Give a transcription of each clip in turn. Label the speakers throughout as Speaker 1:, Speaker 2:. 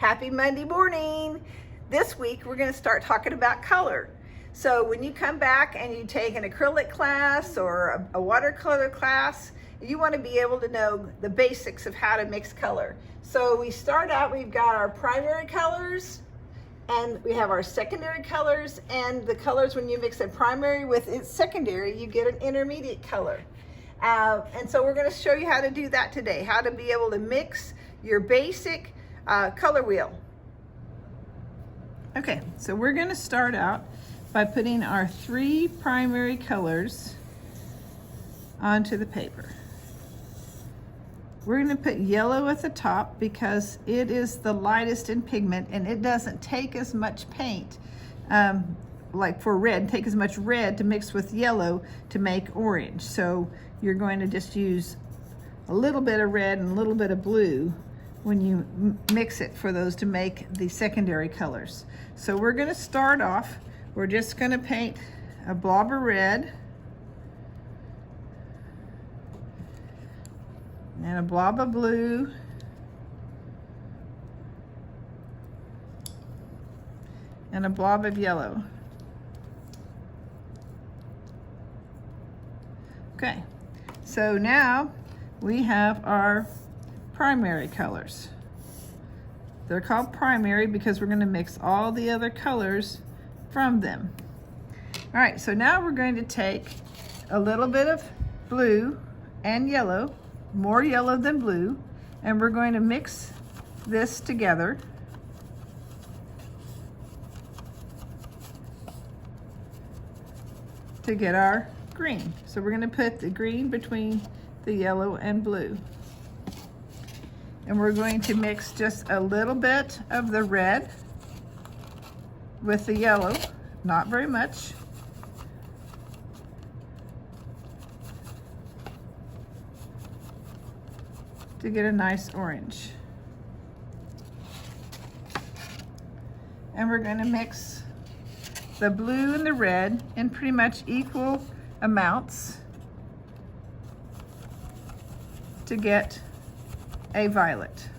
Speaker 1: Happy Monday morning. This week we're going to start talking about color. So when you come back and you take an acrylic class or a watercolor class, you want to be able to know the basics of how to mix color. So we start out, we've got our primary colors and we have our secondary colors, and the colors, when you mix a primary with its secondary, you get an intermediate color. And so we're going to show you how to do that today, how to be able to mix your basic color wheel. Okay, so we're going to start out by putting our 3 primary colors onto the paper. We're going to put yellow at the top because it is the lightest in pigment and it doesn't take as much paint, like for red, take as much red to mix with yellow to make orange. So you're going to just use a little bit of red and a little bit of blue when you mix it for those to make the secondary colors. So we're going to start off, we're just going to paint a blob of red and a blob of blue and a blob of yellow. Okay, so now we have our primary colors. They're called primary because we're going to mix all the other colors from them. All right, so now we're going to take a little bit of blue and yellow, more yellow than blue, and we're going to mix this together. To get our green. So we're going to put the green between the yellow and blue. And we're going to mix just a little bit of the red with the yellow, not very much. To get a nice orange. And we're going to mix the blue and the red in pretty much equal amounts to get a violet.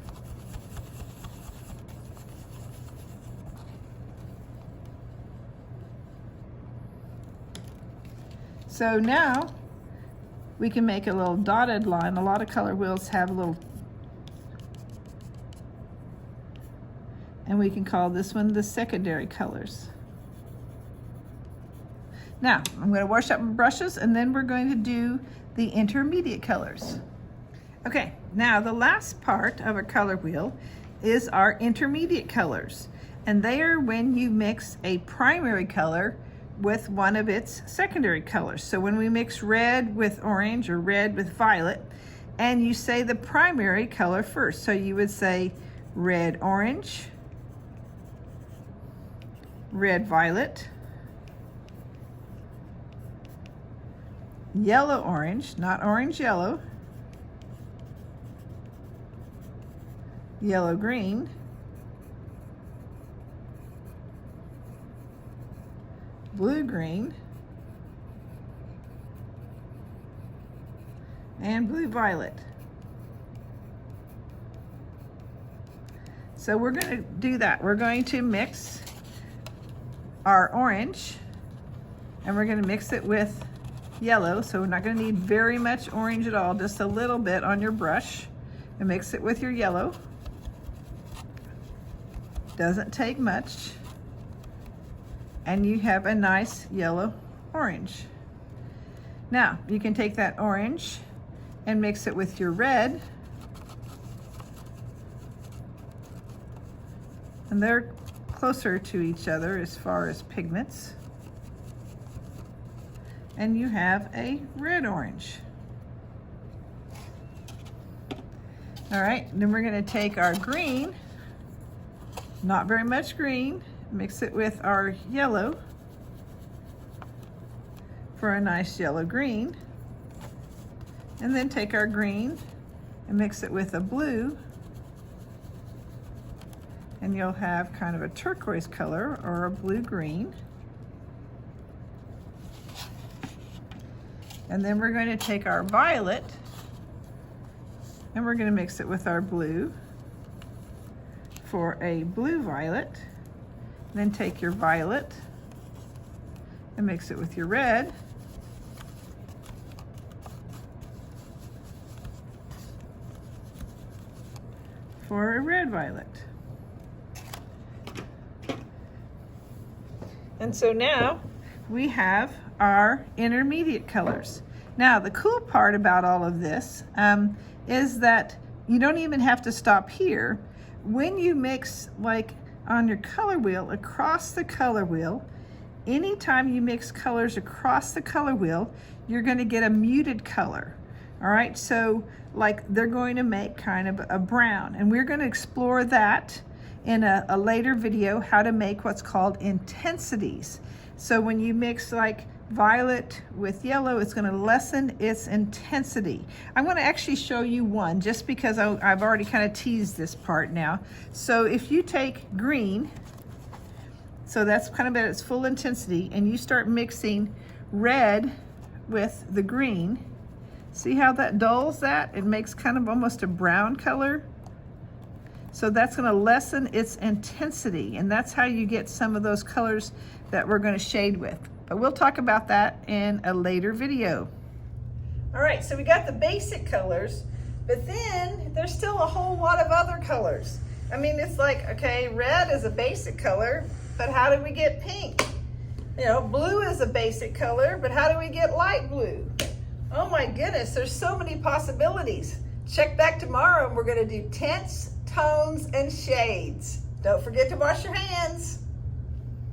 Speaker 1: So now we can make a little dotted line. A lot of color wheels have a little, and we can call this one the secondary colors. Now, I'm going to wash up my brushes and then we're going to do the intermediate colors. Okay, now the last part of a color wheel is our intermediate colors. And they are when you mix a primary color with one of its secondary colors. So when we mix red with orange or red with violet, and you say the primary color first. So you would say red orange, red violet, yellow orange, not orange yellow, yellow green, blue green, and blue violet. So we're going to do that. We're going to mix our orange and we're going to mix it with yellow. So we're not going to need very much orange at all, just a little bit on your brush, and mix it with your yellow. Doesn't take much. And you have a nice yellow orange. Now you can take that orange and mix it with your red, and they're closer to each other as far as pigments, and you have a red orange. All right, then we're going to take our green, not very much green, mix it with our yellow for a nice yellow green, and then take our green and mix it with a blue, and you'll have kind of a turquoise color or a blue green. And then we're going to take our violet and we're going to mix it with our blue for a blue violet. Then take your violet and mix it with your red. For a red violet. And so now we have our intermediate colors. Now the cool part about all of this is that you don't even have to stop here. When you mix, like on your color wheel, across the color wheel, anytime you mix colors across the color wheel, you're going to get a muted color. All right, so like they're going to make kind of a brown, and we're going to explore that in a later video, how to make what's called intensities. So when you mix like violet with yellow, it's going to lessen its intensity. I'm going to actually show you one just because I've already kind of teased this part now. So if you take green, so that's kind of at its full intensity, and you start mixing red with the green, see how that dulls that? It makes kind of almost a brown color. So that's going to lessen its intensity, and that's how you get some of those colors that we're going to shade with. But we'll talk about that in a later video. All right, so we got the basic colors, but then there's still a whole lot of other colors. I mean, it's like, okay, red is a basic color, but how do we get pink? You know, blue is a basic color, but how do we get light blue? Oh my goodness, there's so many possibilities. Check back tomorrow and we're going to do tints, tones, and shades. Don't forget to wash your hands.